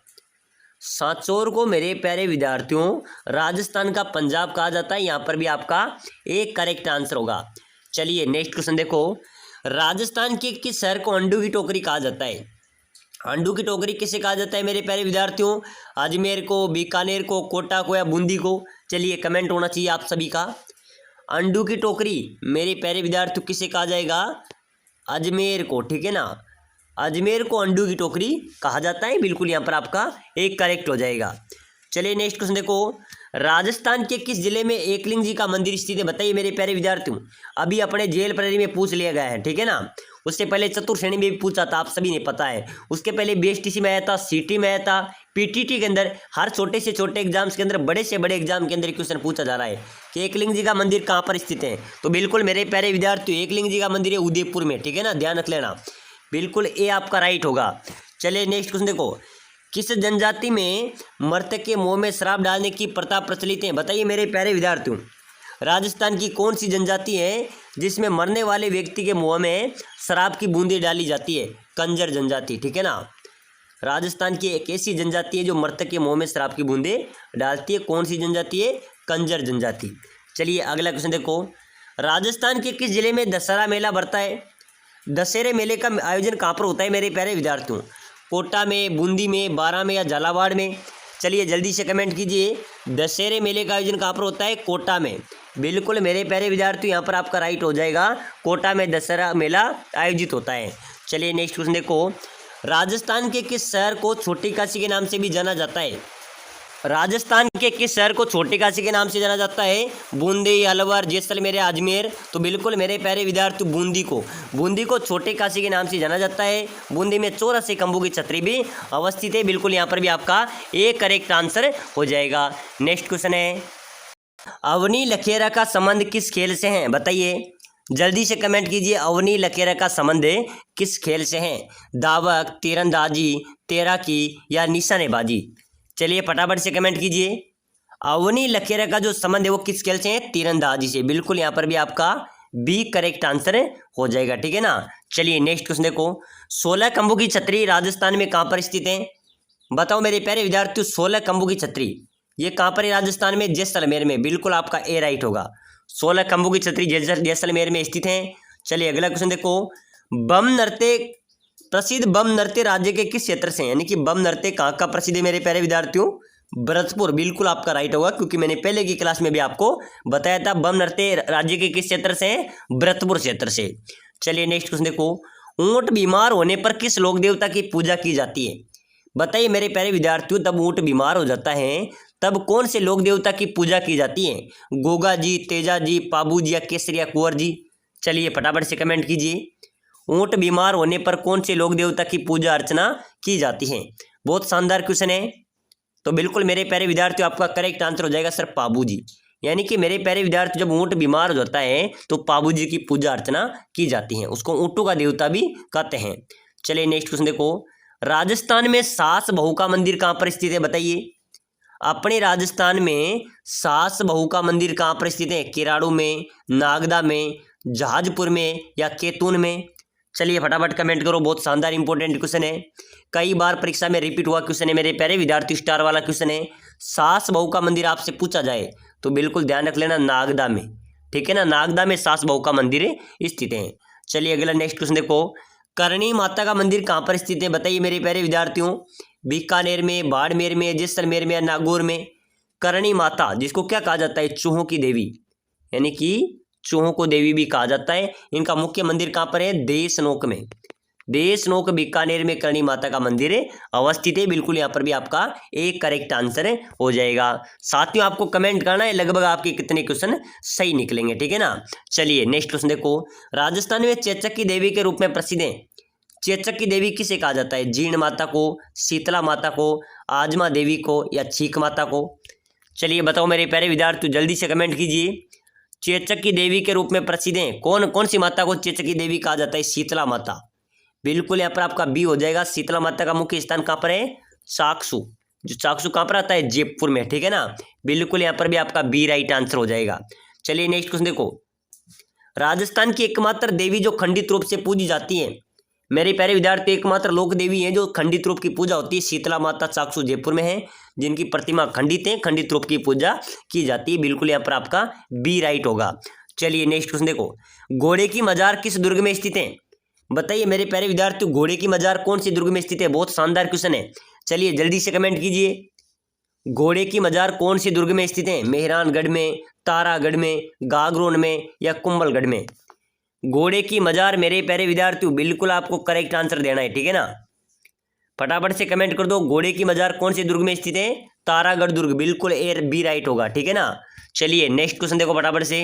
सांचौर को मेरे प्यारे विद्यार्थियों राजस्थान का पंजाब कहा जाता है। यहाँ पर भी आपका एक करेक्ट आंसर होगा। चलिए नेक्स्ट क्वेश्चन देखो, राजस्थान के किस शहर को अंडू की टोकरी कहा जाता है? अंडू की टोकरी किसे कहा जाता है मेरे प्यारे विद्यार्थियों? अजमेर को, बीकानेर को, कोटा को या बूंदी को? चलिए कमेंट होना चाहिए आप सभी का। अंडू की टोकरी मेरे प्यारे विद्यार्थियों किसे कहा जाएगा? अजमेर को, ठीक है ना। अजमेर को अंडू की टोकरी कहा जाता है, बिल्कुल यहाँ पर आपका एक करेक्ट हो जाएगा। चलिए नेक्स्ट क्वेश्चन देखो, राजस्थान के किस जिले में एकलिंग जी का मंदिर स्थित है? बताइए मेरे प्यारे विद्यार्थियों। अभी अपने जेल प्रहरी में पूछ लिया गया है, ठीक है ना। उससे पहले चतुर्थ श्रेणी में भी पूछा था, आप सभी ने पता है। उसके पहले बीएसटीसी में आया था, सीटी में आया था, पीटीटी के अंदर, हर छोटे से छोटे एग्जाम्स के अंदर, बड़े से बड़े एग्जाम के अंदर क्वेश्चन पूछा जा रहा है कि एकलिंग जी का मंदिर कहाँ पर स्थित है। तो बिल्कुल मेरे प्यारे विद्यार्थियों एकलिंग जी का मंदिर है उदयपुर में, ठीक है ना, ध्यान रख लेना, बिल्कुल ए आपका राइट होगा। चलिए नेक्स्ट क्वेश्चन देखो, किस जनजाति में मृतक के मुंह में शराब डालने की प्रथा प्रचलित है? बताइए मेरे प्यारे विद्यार्थियों, राजस्थान की कौन सी जनजाति है जिसमें मरने वाले व्यक्ति के मुंह में शराब की बूंदी डाली जाती है? कंजर जनजाति, ठीक है ना। राजस्थान की एक ऐसी जनजाति है जो मृतक के मुंह में शराब की बूंदे डालती है। कौन सी जनजाति है? कंजर जनजाति। चलिए अगला क्वेश्चन देखो, राजस्थान के किस जिले में दशहरा मेला बढ़ता है? दशहरे मेले का आयोजन कहाँ पर होता है मेरे प्यारे विद्यार्थियों? कोटा में, बूंदी में, बारा में या झालावाड़ में? चलिए जल्दी से कमेंट कीजिए, दशहरे मेले का आयोजन कहाँ पर होता है? कोटा में, बिल्कुल मेरे प्यारे विद्यार्थियों यहाँ पर आपका राइट हो जाएगा, कोटा में दशहरा मेला आयोजित होता है। चलिए नेक्स्ट क्वेश्चन देखो, राजस्थान के किस शहर को छोटी काशी के नाम से भी जाना जाता है? राजस्थान के किस शहर को छोटी काशी के नाम से जाना जाता है? बूंदी, अलवर, जैसलमेर या अजमेर? तो बिल्कुल मेरे प्यारे विद्यार्थी बूंदी को छोटे काशी के नाम से जाना जाता है। बूंदी में 84 खंभों की छतरी भी अवस्थित है, बिल्कुल यहाँ पर भी आपका एक करेक्ट आंसर हो जाएगा। नेक्स्ट क्वेश्चन है, अवनी लखेरा का संबंध किस खेल से है? बताइए जल्दी से कमेंट कीजिए, अवनी लखेरा का संबंध किस खेल से है? दावक, तीरंदाजी, तैराकी या निशानेबाजी? चलिए फटाफट से कमेंट कीजिए। अवनी लखेरा का जो संबंध है वो किस खेल से है? तीरंदाजी से, बिल्कुल यहाँ पर भी आपका बी करेक्ट आंसर हो जाएगा, ठीक है ना। चलिए नेक्स्ट क्वेश्चन देखो, 16 खंभों की छतरी राजस्थान में कहाँ पर स्थित है? बताओ मेरे प्यारे विद्यार्थियों, 16 खंभों की छतरी ये कहाँ पर है राजस्थान में? जैसलमेर में, बिल्कुल आपका ए राइट होगा। 16 खंभों की छतरी जैसलमेर में स्थित है। चलिए अगला क्वेश्चन देखो, बम नृत्य प्रसिद्ध बम नृत्य राज्य के किस क्षेत्र से है? यानी कि बम नृत्य कहाँ का प्रसिद्ध है मेरे प्यारे विद्यार्थियों? भरतपुर, बिल्कुल आपका राइट होगा, क्योंकि मैंने पहले की क्लास में भी आपको बताया था बम नृत्य राज्य के किस क्षेत्र से है? भरतपुर क्षेत्र से। चलिए नेक्स्ट क्वेश्चन देखो, ऊंट बीमार होने पर किस लोक देवता की पूजा की जाती है? बताइए मेरे प्यारे विद्यार्थियों, तब ऊंट बीमार हो जाता है तब कौन से लोक देवता की पूजा की जाती है? गोगा जी, तेजा जी, पाबू जी या केसरी या कुंवर जी? चलिए फटाफट से कमेंट कीजिए, ऊंट बीमार होने पर कौन से लोक देवता की पूजा अर्चना की जाती है? बहुत शानदार क्वेश्चन है। तो बिल्कुल मेरे प्यारे विद्यार्थियों आपका करेक्ट आंसर हो जाएगा सर पाबू जी। यानी कि मेरे प्यारे विद्यार्थी जब ऊंट बीमार हो जाता है तो पाबू जी की पूजा अर्चना की जाती है, उसको ऊंटों का देवता भी कहते हैं। चलिए नेक्स्ट क्वेश्चन देखो, राजस्थान में सास बहू का मंदिर कहाँ पर स्थित है? बताइए अपने राजस्थान में सास बहू का मंदिर कहाँ पर स्थित है? किराड़ू में, नागदा में, जहाजपुर में या कैतून में? चलिए फटाफट कमेंट करो, बहुत शानदार इंपॉर्टेंट क्वेश्चन है, कई बार परीक्षा में रिपीट हुआ क्वेश्चन है मेरे प्यारे विद्यार्थी, स्टार वाला क्वेश्चन है। सास बहू का मंदिर आपसे पूछा जाए तो बिल्कुल ध्यान रख लेना नागदा में, ठीक है ना, नागदा में सास बहू का मंदिर स्थित है। चलिए अगला नेक्स्ट क्वेश्चन देखो, करणी माता का मंदिर कहाँ पर स्थित है? बताइए मेरे प्यारे विद्यार्थियों, बीकानेर में, बाड़मेर में, जैसलमेर में या नागौर में? करणी माता जिसको क्या कहा जाता है? चूहों की देवी, यानी कि चूहों को देवी भी कहा जाता है। इनका मुख्य मंदिर कहाँ पर है? देशनोक में, देशनोक बीकानेर में करणी माता का मंदिर अवस्थित है, बिल्कुल यहाँ पर भी आपका एक करेक्ट आंसर हो जाएगा। साथियों आपको कमेंट करना है लगभग आपके कितने क्वेश्चन सही निकलेंगे, ठीक है ना। चलिए नेक्स्ट क्वेश्चन देखो, राजस्थान में चेचक की देवी के रूप में प्रसिद्ध है? चेचक की देवी किसे कहा जाता है? जीर्ण माता को, शीतला माता को, आजमा देवी को या चीक माता को? चलिए बताओ मेरे प्यारे विद्यार्थियों, जल्दी से कमेंट कीजिए। चेचक की देवी के रूप में प्रसिद्ध हैं कौन कौन सी माता को चेचक की देवी कहा जाता है? शीतला माता। बिल्कुल यहाँ पर आपका बी हो जाएगा। शीतला माता का मुख्य स्थान कहाँ पर है? चाकसू। जो चाकसू कहाँ पर आता है? जयपुर में, ठीक है ना। बिल्कुल यहाँ पर भी आपका बी राइट आंसर हो जाएगा। चलिए नेक्स्ट क्वेश्चन देखो। राजस्थान की एकमात्र देवी जो खंडित रूप से पूजी जाती है, मेरे प्यारे विद्यार्थी, एकमात्र लोक देवी है जो खंडित रूप की पूजा होती है, शीतला माता चाकसू जयपुर में है, जिनकी प्रतिमा खंडित है, खंडित रूप की पूजा की जाती है। बिल्कुल यहाँ पर आपका बी राइट होगा। चलिए नेक्स्ट क्वेश्चन देखो। घोड़े की मजार किस दुर्ग में स्थित है? बताइए मेरे प्यारे विद्यार्थियों, घोड़े की मजार कौन सी दुर्ग में स्थित है? बहुत शानदार क्वेश्चन है। चलिए जल्दी से कमेंट कीजिए। घोड़े की मजार कौन सी दुर्ग में स्थित है? मेहरानगढ़ में, तारागढ़ में, गागरोन में या कुंभलगढ़ में? घोड़े की मजार मेरे प्यारे विद्यार्थियों, बिल्कुल आपको करेक्ट आंसर देना है, ठीक है ना। फटाफट से कमेंट कर दो। घोड़े की मजार कौन से दुर्ग में स्थित है? तारागढ़ दुर्ग। बिल्कुल ए बी राइट होगा, ठीक है ना। चलिए नेक्स्ट क्वेश्चन देखो फटाफट से।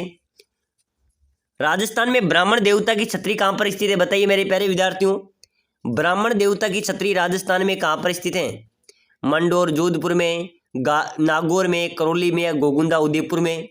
राजस्थान में ब्राह्मण देवता की छतरी कहां पर स्थित है? बताइए मेरे प्यारे विद्यार्थियों, ब्राह्मण देवता की छतरी राजस्थान में कहां पर स्थित है? मंडोर जोधपुर में, नागौर में, करौली में या गोगुंदा उदयपुर में?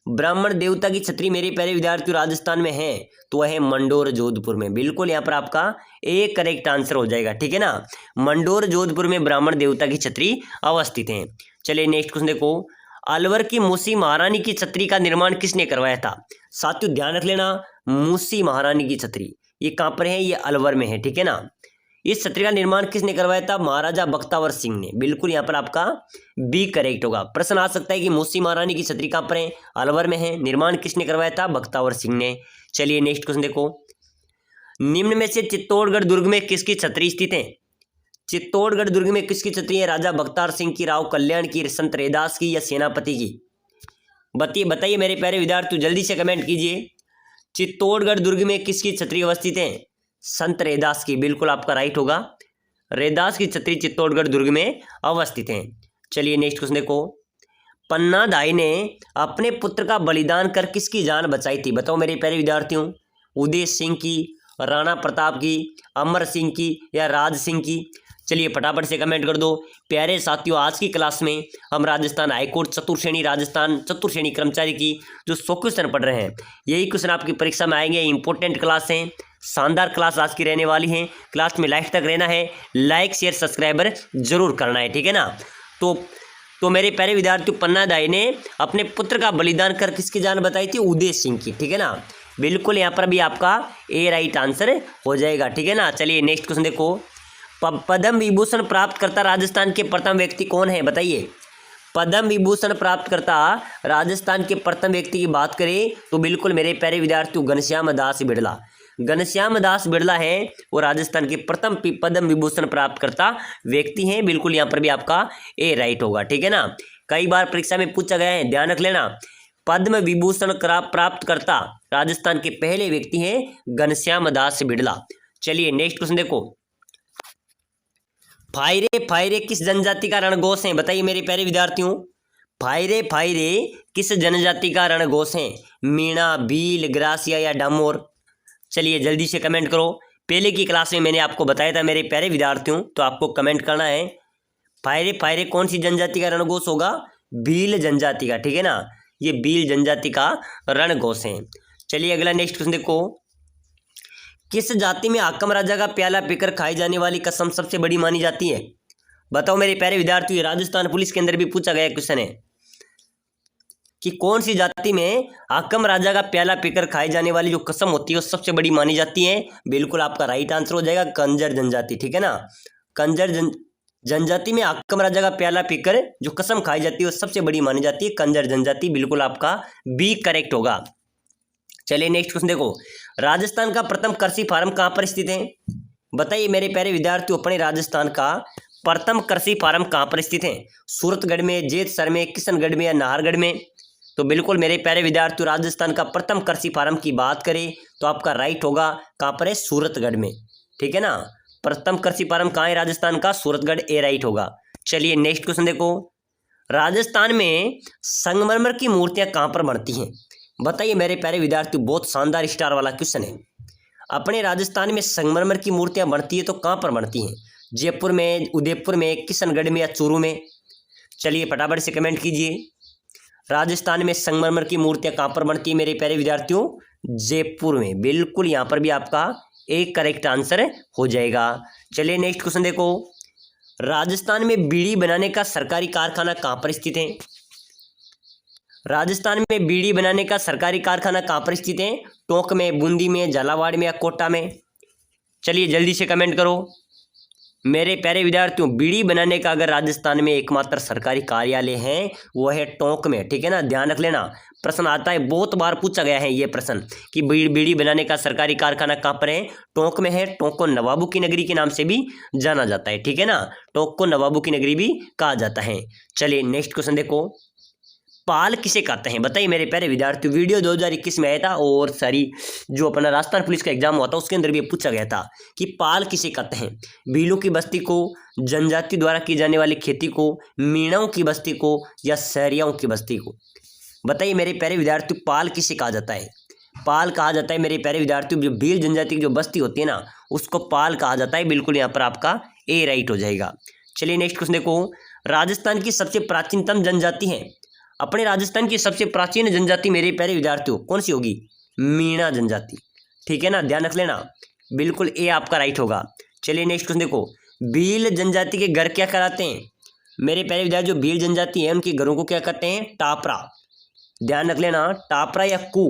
ब्राह्मण देवता की छतरी मेरे प्यारे विद्यार्थियों राजस्थान में है तो वह है मंडोर जोधपुर में। बिल्कुल यहाँ पर आपका ए करेक्ट आंसर हो जाएगा, ठीक है ना। मंडोर जोधपुर में ब्राह्मण देवता की छतरी अवस्थित है। चलिए नेक्स्ट क्वेश्चन देखो। अलवर की मूसी महारानी की छतरी का निर्माण किसने करवाया था? साथियों ध्यान रख लेना, मूसी महारानी की छतरी ये कहाँ पर है? ये अलवर में है, ठीक है ना। इस छतरी का निर्माण किसने करवाया था? महाराजा बख्तावर सिंह ने। बिल्कुल यहाँ पर आपका बी करेक्ट होगा। प्रश्न आ सकता है कि मूसी महारानी की छतरी कहाँ पर है? अलवर में है। निर्माण किसने करवाया था? बख्तावर सिंह ने। चलिए नेक्स्ट क्वेश्चन देखो। निम्न में से चित्तौड़गढ़ दुर्ग में किसकी छतरी स्थित है? चित्तौड़गढ़ दुर्ग में किसकी छतरी है? राजा बख्तार सिंह की, राव कल्याण की, संत रैदास की या सेनापति की? बताइए मेरे प्यारे विद्यार्थियों, जल्दी से कमेंट कीजिए। चित्तौड़गढ़ दुर्ग में किसकी छतरी अवस्थित है? संत रैदास की। बिल्कुल आपका राइट होगा। रैदास की छतरी चित्तौड़गढ़ दुर्ग में अवस्थित है। चलिए नेक्स्ट क्वेश्चन देखो। पन्ना दाई ने अपने पुत्र का बलिदान कर किसकी जान बचाई थी? बताओ मेरे प्यारे विद्यार्थियों, उदय सिंह की, राणा प्रताप की, अमर सिंह की या राज सिंह की? चलिए फटाफट से कमेंट कर दो। प्यारे साथियों, आज की क्लास में हम राजस्थान हाईकोर्ट चतुर्श्रेणी राजस्थान चतुर्श्रेणी कर्मचारी की जो 100 क्वेश्चन पढ़ रहे हैं, यही क्वेश्चन आपकी परीक्षा में आएंगे। इंपॉर्टेंट क्लास हैं, शानदार क्लास आज की रहने वाली है। क्लास में लास्ट तक रहना है, लाइक शेयर सब्सक्राइबर जरूर करना है, ठीक है ना। तो मेरे प्यारे विद्यार्थियों, पन्ना दाई ने अपने पुत्र का बलिदान कर किसकी जान बताई थी? उदय सिंह की, ठीक है ना। बिल्कुल यहाँ पर भी आपका ए राइट आंसर हो जाएगा, ठीक है ना। चलिए नेक्स्ट क्वेश्चन देखो। पद्म विभूषण प्राप्त करता राजस्थान के प्रथम व्यक्ति कौन है? बताइए। पद्म विभूषण प्राप्त करता राजस्थान के प्रथम व्यक्ति की बात करें तो बिल्कुल मेरे प्यारे विद्यार्थियों, घनश्याम दास बिड़ला। घनश्याम दास बिड़ला है वो राजस्थान के प्रथम पद्म विभूषण प्राप्त करता व्यक्ति हैं। बिल्कुल यहाँ पर भी आपका ए राइट होगा, ठीक है ना। कई बार परीक्षा में पूछा गया है, ध्यान रख लेना। पद्म विभूषण प्राप्त करता राजस्थान के पहले व्यक्ति हैं घनश्याम दास बिड़ला। चलिए नेक्स्ट क्वेश्चन देखो। फायरे फायरे किस जनजाति का रणघोष है? बताइए मेरे प्यारे विद्यार्थियों, फायरे फायरे किस जनजाति का रणघोष है? मीणा, भील, ग्रासिया या डामोर? चलिए जल्दी से कमेंट करो। पहले की क्लास में मैंने आपको बताया था मेरे प्यारे विद्यार्थियों, तो आपको कमेंट करना है। फायरे फायरे कौन सी जनजाति का रणघोष होगा? भील जनजाति का, ठीक है ना। ये भील जनजाति का रणघोष है। चलिए अगला नेक्स्ट क्वेश्चन देखो। किस जाति में हाकम राजा का प्याला पीकर खाई जाने वाली कसम सबसे बड़ी मानी जाती है? बताओ मेरे प्यारे विद्यार्थियों, राजस्थान पुलिस के अंदर भी पूछा गया क्वेश्चन है कि कौन सी जाति में हाकम राजा का प्याला पीकर खाई जाने वाली जो कसम होती है वो सबसे बड़ी मानी जाती है? बिल्कुल आपका राइट आंसर हो जाएगा कंजर जनजाति, ठीक है ना। कंजर जनजाति में हाकम राजा का प्याला पीकर जो कसम खाई जाती है वो सबसे बड़ी मानी जाती है कंजर जनजाति। बिल्कुल आपका बी करेक्ट होगा। चलिए नेक्स्ट क्वेश्चन देखो। राजस्थान का प्रथम कृषि फार्म कहाँ पर स्थित है? बताइए मेरे प्यारे विद्यार्थियों, अपने राजस्थान का प्रथम कृषि फार्म कहाँ पर स्थित है? सूरतगढ़ में, जैतसर में, किशनगढ़ में या नाहरगढ़ में? तो बिल्कुल मेरे प्यारे विद्यार्थियों, राजस्थान का प्रथम कृषि फार्म की बात करें तो आपका राइट होगा कहाँ पर है? सूरतगढ़ में, ठीक है ना। प्रथम कृषि फार्म कहाँ है राजस्थान का? सूरतगढ़, ए राइट होगा। चलिए नेक्स्ट क्वेश्चन देखो। राजस्थान में संगमरमर की मूर्तियां कहाँ पर बनती हैं? बताइए मेरे प्यारे विद्यार्थियों, बहुत शानदार स्टार वाला क्वेश्चन है। अपने राजस्थान में संगमरमर की मूर्तियां बनती है तो कहाँ पर बनती हैं? जयपुर में, उदयपुर में, किशनगढ़ में या चूरू में? चलिए फटाफट से कमेंट कीजिए। राजस्थान में संगमरमर की मूर्तियां कहाँ पर बनती है मेरे प्यारे विद्यार्थियों? जयपुर में। बिल्कुल, यहाँ पर भी आपका एक करेक्ट आंसर हो जाएगा। चलिए नेक्स्ट क्वेश्चन देखो। राजस्थान में बीड़ी बनाने का सरकारी कारखाना कहाँ पर स्थित है? राजस्थान में बीड़ी बनाने का सरकारी कारखाना कहाँ पर स्थित है? टोंक में, बूंदी में, झालावाड़ में या कोटा में? चलिए जल्दी से कमेंट करो मेरे प्यारे विद्यार्थियों। बीड़ी बनाने का अगर राजस्थान में एकमात्र सरकारी कार्यालय है वो है टोंक में, ठीक है ना, ध्यान रख लेना। प्रश्न आता है, बहुत बार पूछा गया है ये प्रश्न कि बीड़ी बनाने का सरकारी कारखाना कहाँ पर है? टोंक में है। टोंक को नवाबों की नगरी के नाम से भी जाना जाता है, ठीक है ना, टोंक को नवाबों की नगरी भी कहा जाता है। चलिए नेक्स्ट क्वेश्चन देखो। पाल किसे कहते हैं? बताइए मेरे प्यारे विद्यार्थियों। वीडियो 2021 में आया था और सारी जो अपना राजस्थान पुलिस का एग्जाम हुआ था उसके अंदर भी पूछा गया था कि पाल किसे कहते हैं? भीलों की बस्ती को, जनजाति द्वारा की जाने वाली खेती को, मीणाओं की बस्ती को या सहरियाओं की बस्ती को? बताइए मेरे प्यारे विद्यार्थियों, पाल किसे कहा जाता है? पाल कहा जाता है मेरे प्यारे विद्यार्थियों, जो भील जनजाति की जो बस्ती होती है ना उसको पाल कहा जाता है। बिल्कुल यहाँ पर आपका ए राइट हो जाएगा। चलिए नेक्स्ट क्वेश्चन देखो। राजस्थान की सबसे प्राचीनतम जनजाति है, अपने राजस्थान की सबसे प्राचीन जनजाति मेरे प्यारे विद्यार्थियों कौन सी होगी? मीणा जनजाति, ठीक है ना, ध्यान रख लेना। बिल्कुल ए आपका राइट होगा। चलिए नेक्स्ट क्वेश्चन देखो। भील जनजाति के घर क्या कहलाते हैं? मेरे प्यारे विद्यार्थी, जो भील जनजाति है उनके घरों को क्या कहते हैं? टापरा, ध्यान रख लेना। टापरा या कू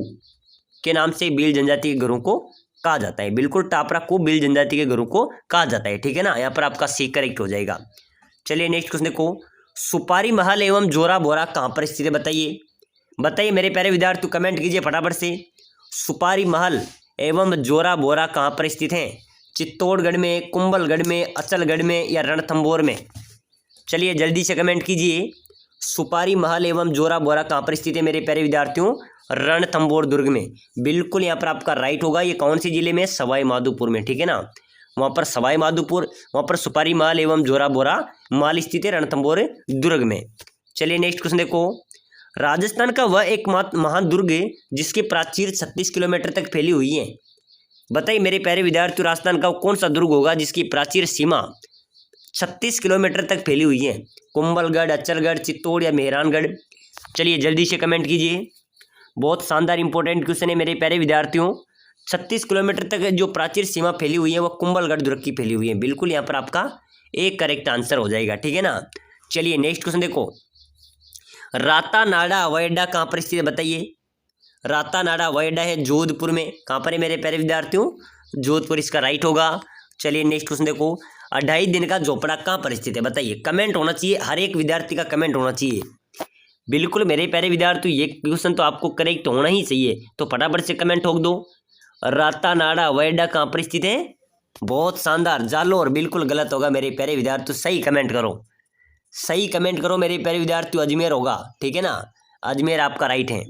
के नाम से भील जनजाति के घरों को कहा जाता है। बिल्कुल टापरा कू भील जनजाति के घरों को कहा जाता है, ठीक है ना, यहाँ पर आपका सी करेक्ट हो जाएगा। चलिए नेक्स्ट क्वेश्चन देखो। सुपारी महल एवं जोरा बोरा कहाँ पर स्थित है? बताइए मेरे प्यारे विद्यार्थी, कमेंट कीजिए फटाफट से। सुपारी महल एवं जोरा बोरा कहाँ पर स्थित हैं? चित्तौड़गढ़ में, कुंभलगढ़ में, अचलगढ़ में या रणथंभौर में? चलिए जल्दी से कमेंट कीजिए। सुपारी महल एवं जोरा बोरा कहाँ पर स्थित है मेरे प्यारे विद्यार्थियों? रणथंभौर दुर्ग में। बिल्कुल यहाँ पर आपका राइट होगा। ये कौन सी जिले में? सवाई माधोपुर में, ठीक है ना, वहाँ पर सवाई माधोपुर, वहाँ पर सुपारी महल एवं जोरा बोरा महल स्थित है रणथंभौर दुर्ग में। चलिए नेक्स्ट क्वेश्चन देखो। राजस्थान का वह एकमात्र महान दुर्ग जिसकी प्राचीर 36 किलोमीटर तक फैली हुई है? बताइए मेरे प्यारे विद्यार्थियों, राजस्थान का कौन सा दुर्ग होगा जिसकी प्राचीर सीमा 36 किलोमीटर तक फैली हुई है? कुंभलगढ़, अचलगढ़, चित्तौड़ या मेहरानगढ़? चलिए जल्दी से कमेंट कीजिए। बहुत शानदार इंपॉर्टेंट क्वेश्चन है मेरे प्यारे विद्यार्थियों। 36 किलोमीटर तक जो प्राचीर सीमा फैली हुई है वो कुंभलगढ़ दुर्ग की फैली हुई है। बिल्कुल यहाँ पर आपका एक करेक्ट आंसर हो जाएगा, ठीक है ना। चलिए नेक्स्ट क्वेश्चन देखो। रातानाडा हवाई अड्डा कहाँ पर स्थित है? बताइए। रातानाडा हवाई अड्डा है जोधपुर में। कहाँ पर है मेरे प्यारे विद्यार्थियों? जोधपुर इसका राइट होगा। चलिए नेक्स्ट क्वेश्चन देखो। 2.5 दिन का झोपड़ा कहाँ पर स्थित है? बताइए। कमेंट होना चाहिए, हर एक विद्यार्थी का कमेंट होना चाहिए। बिल्कुल मेरे प्यारे विद्यार्थी, ये क्वेश्चन तो आपको करेक्ट होना ही चाहिए, तो फटाफट से कमेंट ठोक दो। रातानाडा हवाई अड्डा कहाँ पर स्थित है? बहुत शानदार, जालोर। बिल्कुल गलत होगा मेरे प्यारे विद्यार्थी, सही कमेंट करो, सही कमेंट करो मेरे प्यारे विद्यार्थी। अजमेर होगा, ठीक है ना, अजमेर आपका राइट है।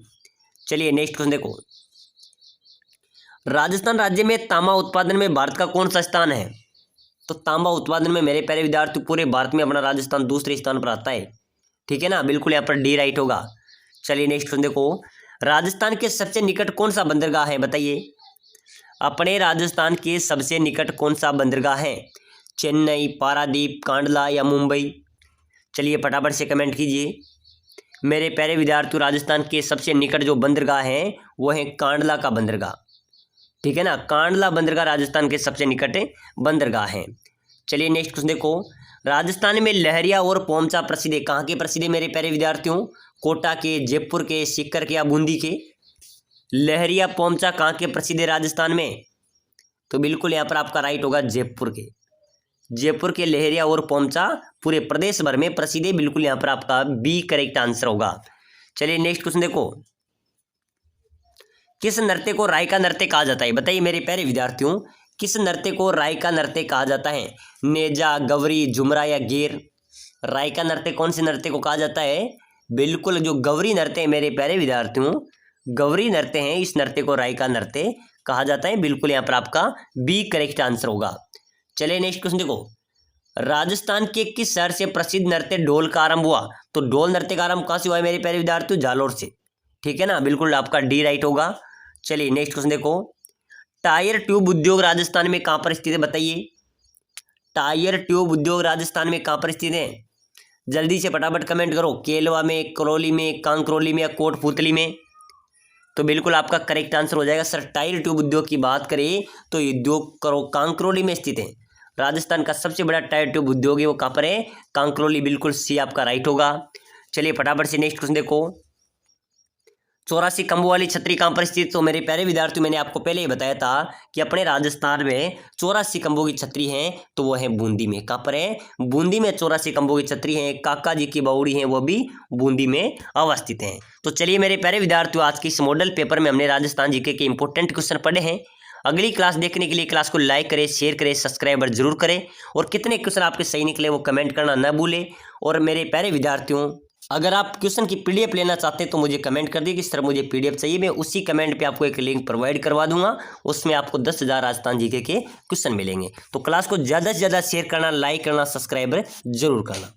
चलिए नेक्स्ट क्वेश्चन देखो। राजस्थान राज्य में तांबा उत्पादन में भारत का कौन सा स्थान है? तो तांबा उत्पादन में मेरे प्यारे विद्यार्थी पूरे भारत में अपना राजस्थान दूसरे स्थान पर आता है, ठीक है ना, बिल्कुल यहाँ पर डी राइट होगा। चलिए नेक्स्ट क्वेश्चन देखो। राजस्थान के सबसे निकट कौन सा बंदरगाह है? बताइए। अपने राजस्थान के सबसे निकट कौन सा बंदरगाह है? चेन्नई, पारादीप, कांडला या मुंबई? चलिए फटाफट से कमेंट कीजिए मेरे प्यारे विद्यार्थियों। राजस्थान के सबसे निकट जो बंदरगाह है वो है कांडला का बंदरगाह, ठीक है ना, कांडला बंदरगाह राजस्थान के सबसे निकट बंदरगाह है। चलिए नेक्स्ट क्वेश्चन देखो। राजस्थान में लहरिया और पोमचा प्रसिद्ध है, कहाँ के प्रसिद्ध है मेरे प्यारे विद्यार्थियों? कोटा के, जयपुर के, सीकर के या बूंदी के? लहरिया पोमचा कहाँ के प्रसिद्ध है राजस्थान में? तो बिल्कुल यहाँ पर आपका राइट होगा जयपुर के। जयपुर के लहरिया और पोमचा पूरे प्रदेश भर में प्रसिद्ध है। बिल्कुल यहाँ पर आपका बी करेक्ट आंसर होगा। चलिए नेक्स्ट क्वेश्चन देखो। किस नृत्य को राय का नृत्य कहा जाता है? बताइए मेरे प्यारे विद्यार्थियों, किस नृत्य को राय का नृत्य कहा जाता है? नेजा, गवरी, झुमरा या गेर? राय का नृत्य कौन से नृत्य को कहा जाता है? बिल्कुल जो गवरी नृत्य है मेरे प्यारे विद्यार्थियों, गवरी नृत्य है, इस नृत्य को राय का नृत्य कहा जाता है। बिल्कुल यहाँ पर आपका बी करेक्ट आंसर होगा। चलिए नेक्स्ट क्वेश्चन देखो। राजस्थान के किस शहर से प्रसिद्ध नृत्य ढोल का आरंभ हुआ? तो ढोल नृत्य का आरंभ कहाँ से हुआ है मेरे प्यारे विद्यार्थियों? जालोर से, ठीक है ना, बिल्कुल आपका डी राइट होगा। चलिए नेक्स्ट क्वेश्चन देखो। टायर ट्यूब उद्योग राजस्थान में कहाँ पर स्थित है बताइए। टायर ट्यूब उद्योग राजस्थान में कहाँ पर स्थित है? जल्दी से फटाफट कमेंट करो। केलवा में, करौली में, कांकरौली में या कोटपूतली में? तो बिल्कुल आपका करेक्ट आंसर हो जाएगा सर। टायर ट्यूब उद्योग की बात करें तो उद्योग करो कांकरौली में स्थित है। राजस्थान का सबसे बड़ा टायर ट्यूब उद्योग है वो कहाँ पर है? कांकरौली। बिल्कुल सी आपका राइट होगा। चलिए फटाफट से नेक्स्ट क्वेश्चन देखो। 84 खंभों वाली छतरी कहाँ पर स्थित? तो मेरे प्यारे विद्यार्थी, मैंने आपको पहले ही बताया था कि अपने राजस्थान में 84 खंभों की छतरी है, तो वो है बूंदी में। कहाँ पर है? बूंदी में 84 खंभों की छतरी है। काका जी की बावड़ी है वो भी बूंदी में अवस्थित है। तो चलिए मेरे प्यारे विद्यार्थियों, आज के इस मॉडल पेपर में हमने राजस्थान जीके के इंपॉर्टेंट क्वेश्चन पढ़े हैं। अगली क्लास देखने के लिए क्लास को लाइक करें, शेयर करें, सब्सक्राइब जरूर करें और कितने क्वेश्चन आपके सही निकले वो कमेंट करना न भूलें। और मेरे प्यारे विद्यार्थियों, अगर आप क्वेश्चन की पीडीएफ लेना चाहते हैं तो मुझे कमेंट कर दीजिए किस तरह मुझे पीडीएफ चाहिए। मैं उसी कमेंट पे आपको एक लिंक प्रोवाइड करवा दूंगा, उसमें आपको 10,000 राजस्थान जीके के क्वेश्चन मिलेंगे। तो क्लास को ज़्यादा से ज़्यादा शेयर करना, लाइक करना, सब्सक्राइब जरूर करना।